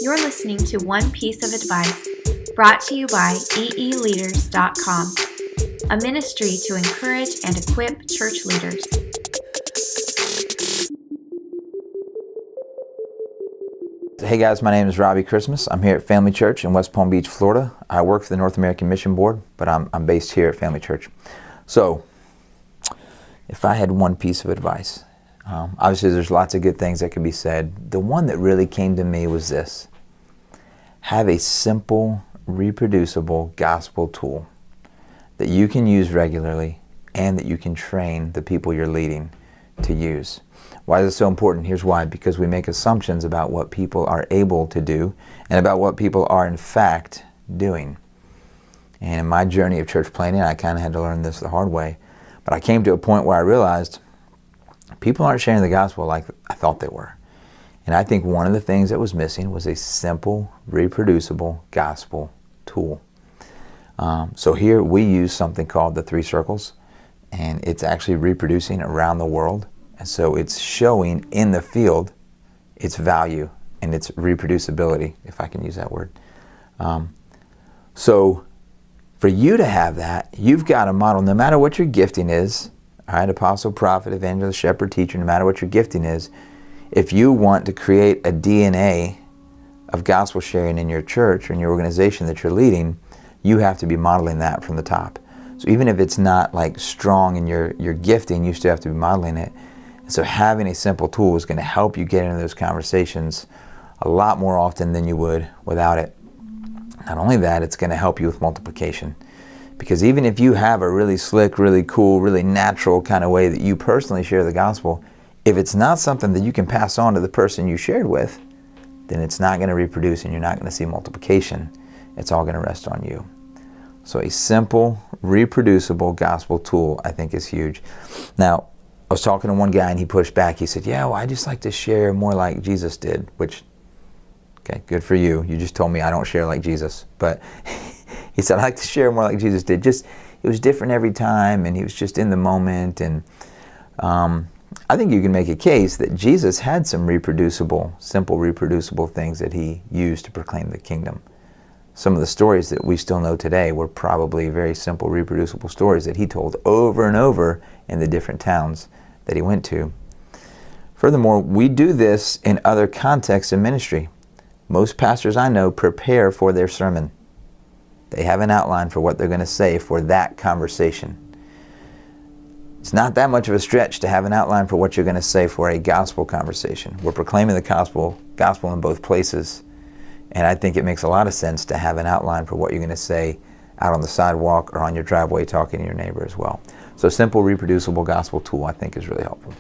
You're listening to One Piece of Advice, brought to you by EEleaders.com, a ministry to encourage and equip church leaders. Hey guys, my name is Robby Christmas. I'm here at Family Church in West Palm Beach, Florida. I work for the North American Mission Board, but I'm based here at Family Church. So, if I had one piece of advice, obviously there's lots of good things that could be said. The one that really came to me was this: have a simple, reproducible gospel tool that you can use regularly and that you can train the people you're leading to use. Why is it so important? Here's why. Because we make assumptions about what people are able to do and about what people are in fact doing. And in my journey of church planting, I kind of had to learn this the hard way. But I came to a point where I realized people aren't sharing the gospel like I thought they were. And I think one of the things that was missing was a simple, reproducible gospel tool. So here we use something called the 3 circles, and it's actually reproducing around the world. And so it's showing in the field its value and its reproducibility, if I can use that word. So for you to have that, you've got to model, no matter what your gifting is, all right, apostle, prophet, evangelist, shepherd, teacher, no matter what your gifting is, if you want to create a DNA of gospel sharing in your church or in your organization that you're leading, you have to be modeling that from the top. So even if it's not like strong in your gifting, you still have to be modeling it. And so having a simple tool is going to help you get into those conversations a lot more often than you would without it. Not only that, it's going to help you with multiplication. Because even if you have a really slick, really cool, really natural kind of way that you personally share the gospel, if it's not something that you can pass on to the person you shared with, then it's not going to reproduce and you're not going to see multiplication. It's all going to rest on you. So a simple, reproducible gospel tool, I think, is huge. Now, I was talking to one guy and he pushed back. He said, yeah, well, I just like to share more like Jesus did, which, okay, good for you. You just told me I don't share like Jesus. But he said, I like to share more like Jesus did. Just, it was different every time, and he was just in the moment. And I think you can make a case that Jesus had some reproducible, simple reproducible things that he used to proclaim the kingdom. Some of the stories that we still know today were probably very simple, reproducible stories that he told over and over in the different towns that he went to. Furthermore, we do this in other contexts in ministry. Most pastors I know prepare for their sermon. They have an outline for what they're going to say for that conversation. It's not that much of a stretch to have an outline for what you're going to say for a gospel conversation. We're proclaiming the gospel in both places. And I think it makes a lot of sense to have an outline for what you're going to say out on the sidewalk or on your driveway talking to your neighbor as well. So simple, reproducible gospel tool, I think, is really helpful.